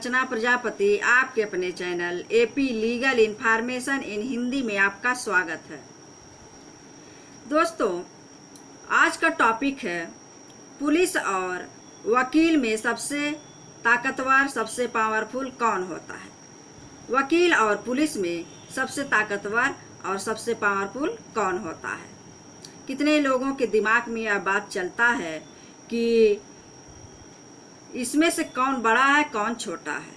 अर्चना प्रजापति आपके अपने channel AP legal information in Hindi में आपका स्वागत है। दोस्तों, आज का टॉपिक है पुलिस और वकील में सबसे ताकतवर, सबसे पावरफुल कौन होता है। वकील और पुलिस में सबसे ताकतवर और सबसे पावरफुल कौन होता है। कितने लोगों के दिमाग में यह बात चलता है कि इसमें से कौन बड़ा है, कौन छोटा है।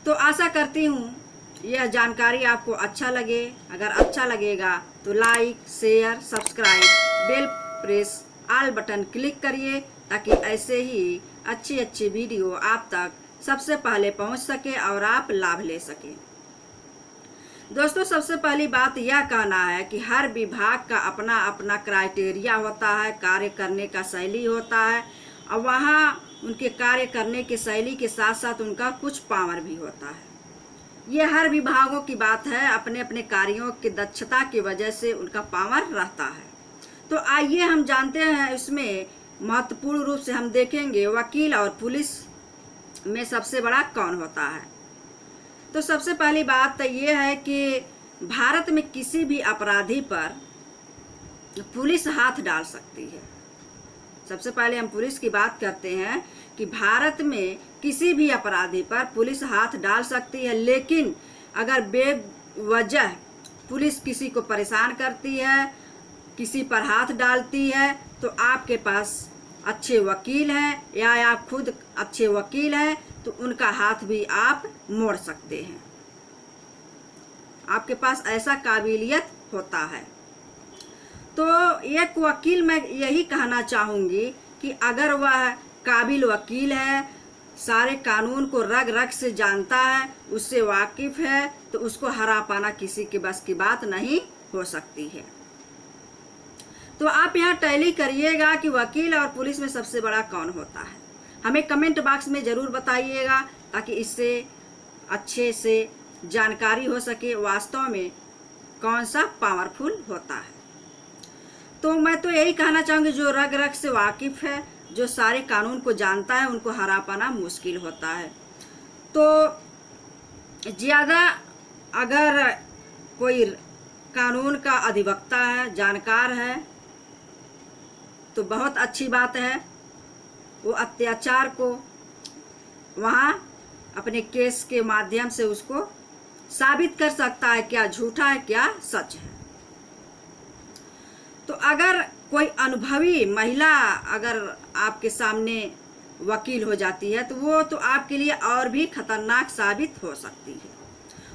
तो आशा करती हूँ यह जानकारी आपको अच्छा लगे। अगर अच्छा लगेगा तो like, share, subscribe, bell press, all button click करिए ताकि ऐसे ही अच्छी अच्छी वीडियो आप तक सबसे पहले पहुँच सके और आप लाभ ले सकें। दोस्तों, सबसे पहली बात यह कहना है कि हर विभाग का अपना अपना क्राइटेरिया होता है, कार्य करने का शैली होता है और वहाँ उनके कार्य करने की शैली के साथ साथ उनका कुछ पावर भी होता है। ये हर विभागों की बात है, अपने अपने कार्यों की दक्षता की वजह से उनका पावर रहता है। तो आइए हम जानते हैं इसमें महत्वपूर्ण रूप से हम देखेंगे वकील और पुलिस में सबसे बड़ा कौन होता है। तो सबसे पहली बात तो ये है कि भारत में किसी भी अपराधी पर पुलिस हाथ डाल सकती है। सबसे पहले हम पुलिस की बात करते हैं कि भारत में किसी भी अपराधी पर पुलिस हाथ डाल सकती है, लेकिन अगर बेवजह पुलिस किसी को परेशान करती है, किसी पर हाथ डालती है, तो आपके पास अच्छे वकील हैं या आप खुद अच्छे वकील हैं तो उनका हाथ भी आप मोड़ सकते हैं। आपके पास ऐसा काबिलियत होता है। तो एक वकील, मैं यही कहना चाहूँगी कि अगर वह काबिल वकील है, सारे कानून को रग रग से जानता है, उससे वाकिफ़ है, तो उसको हरा पाना किसी के बस की बात नहीं हो सकती है। तो आप यहाँ टैली करिएगा कि वकील और पुलिस में सबसे बड़ा कौन होता है। हमें कमेंट बॉक्स में ज़रूर बताइएगा ताकि इससे अच्छे से जानकारी हो सके वास्तव में कौन सा पावरफुल होता है। तो मैं तो यही कहना चाहूँगी, जो रग रग से वाकिफ़ है, जो सारे कानून को जानता है, उनको हरा पाना मुश्किल होता है। तो ज़्यादा अगर कोई कानून का अधिवक्ता है, जानकार है, तो बहुत अच्छी बात है। वो अत्याचार को वहाँ अपने केस के माध्यम से उसको साबित कर सकता है क्या झूठा है, क्या सच है। तो अगर कोई अनुभवी महिला अगर आपके सामने वकील हो जाती है तो वो तो आपके लिए और भी खतरनाक साबित हो सकती है।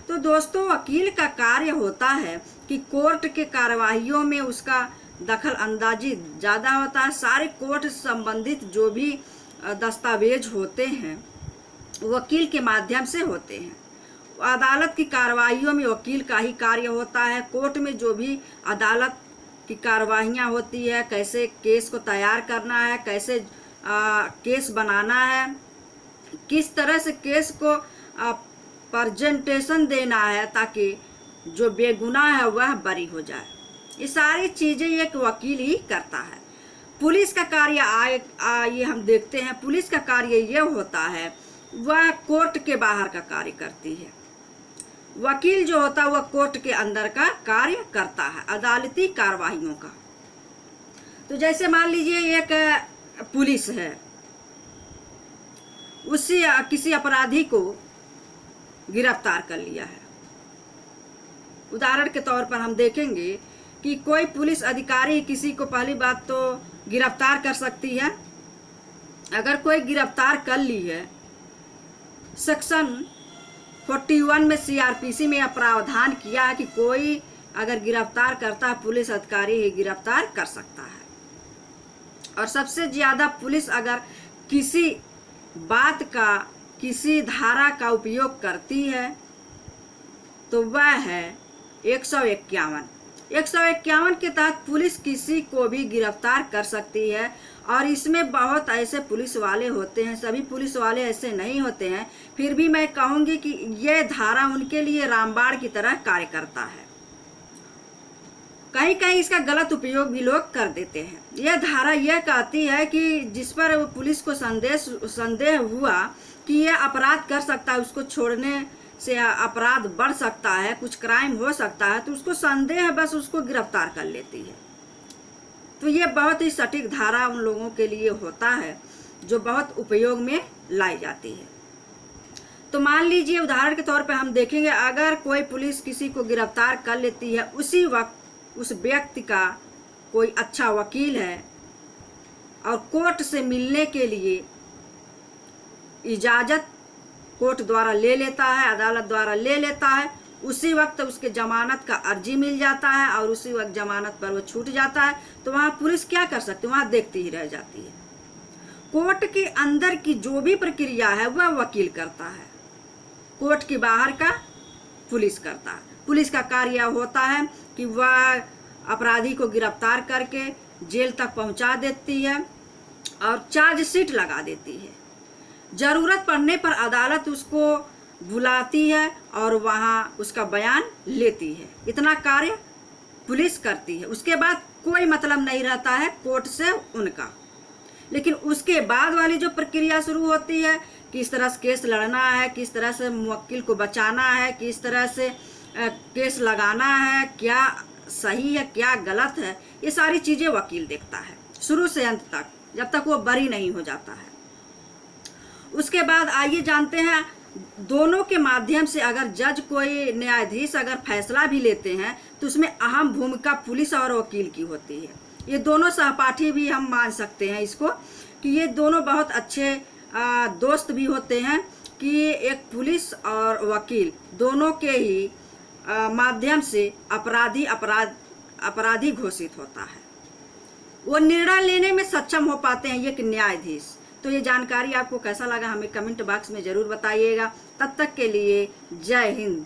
तो दोस्तों, वकील का कार्य होता है कि कोर्ट के कार्यवाहियों में उसका दखल अंदाजी ज़्यादा होता है। सारे कोर्ट संबंधित जो भी दस्तावेज होते हैं वकील के माध्यम से होते हैं। अदालत की कार्यवाहियों में वकील का ही कार्य होता है। कोर्ट में जो भी अदालत की कार्यवाहियाँ होती है, कैसे केस को तैयार करना है, कैसे केस बनाना है, किस तरह से केस को प्रेजेंटेशन देना है ताकि जो बेगुनाह है वह बरी हो जाए, ये सारी चीज़ें एक वकील ही करता है। पुलिस का कार्य ये हम देखते हैं, पुलिस का कार्य ये होता है वह कोर्ट के बाहर का कार्य करती है। वकील जो होता है वह कोर्ट के अंदर का कार्य करता है, अदालती कार्रवाइयों का। तो जैसे मान लीजिए एक पुलिस है, उससे किसी अपराधी को गिरफ्तार कर लिया है। उदाहरण के तौर पर हम देखेंगे कि कोई पुलिस अधिकारी किसी को पहली बात तो गिरफ्तार कर सकती है। अगर कोई गिरफ्तार कर ली है, सेक्शन 41 में सीआरपीसी में यह प्रावधान किया है कि कोई अगर गिरफ्तार करता है, पुलिस अधिकारी ही गिरफ्तार कर सकता है। और सबसे ज़्यादा पुलिस अगर किसी बात का, किसी धारा का उपयोग करती है तो वह है 151। 151 के तहत पुलिस किसी को भी गिरफ्तार कर सकती है। और इसमें बहुत ऐसे पुलिस वाले होते हैं, सभी पुलिस वाले ऐसे नहीं होते हैं, फिर भी मैं कहूँगी कि यह धारा उनके लिए रामबाण की तरह कार्य करता है। कहीं कहीं इसका गलत उपयोग भी लोग कर देते हैं। यह धारा यह कहती है कि जिस पर पुलिस को संदेह हुआ कि ये अपराध कर सकता है, उसको छोड़ने से अपराध बढ़ सकता है, कुछ क्राइम हो सकता है, तो उसको संदेह है, बस उसको गिरफ्तार कर लेती है। तो ये बहुत ही सटीक धारा उन लोगों के लिए होता है जो बहुत उपयोग में लाई जाती है। तो मान लीजिए उदाहरण के तौर पे हम देखेंगे, अगर कोई पुलिस किसी को गिरफ्तार कर लेती है, उसी वक्त उस व्यक्ति का कोई अच्छा वकील है और कोर्ट से मिलने के लिए इजाज़त कोर्ट द्वारा ले लेता है, अदालत द्वारा ले लेता है, उसी वक्त उसके जमानत का अर्जी मिल जाता है और उसी वक्त जमानत पर वो छूट जाता है, तो वहाँ पुलिस क्या कर सकती है? वहाँ देखती ही रह जाती है। कोर्ट के अंदर की जो भी प्रक्रिया है वह वकील करता है, कोर्ट के बाहर का पुलिस करता है। पुलिस का कार्य होता है कि वह अपराधी को गिरफ्तार करके जेल तक पहुंचा देती है और चार्जशीट लगा देती है। जरूरत पड़ने पर अदालत उसको बुलाती है और वहाँ उसका बयान लेती है। इतना कार्य पुलिस करती है। उसके बाद कोई मतलब नहीं रहता है कोर्ट से उनका। लेकिन उसके बाद वाली जो प्रक्रिया शुरू होती है, किस तरह से केस लड़ना है, किस तरह से मुवक्किल को बचाना है, किस तरह से केस लगाना है, क्या सही है क्या गलत है, ये सारी चीज़ें वकील देखता है शुरू से अंत तक, जब तक वो बरी नहीं हो जाता है। उसके बाद आइए जानते हैं, दोनों के माध्यम से अगर जज कोई न्यायाधीश अगर फैसला भी लेते हैं तो उसमें अहम भूमिका पुलिस और वकील की होती है। ये दोनों सहपाठी भी हम मान सकते हैं इसको कि ये दोनों बहुत अच्छे दोस्त भी होते हैं कि एक पुलिस और वकील दोनों के ही माध्यम से अपराधी घोषित होता है। वो निर्णय लेने में सक्षम हो पाते हैं एक न्यायाधीश। तो ये जानकारी आपको कैसा लगा हमें कमेंट बॉक्स में ज़रूर बताइएगा। तब तक के लिए जय हिंद।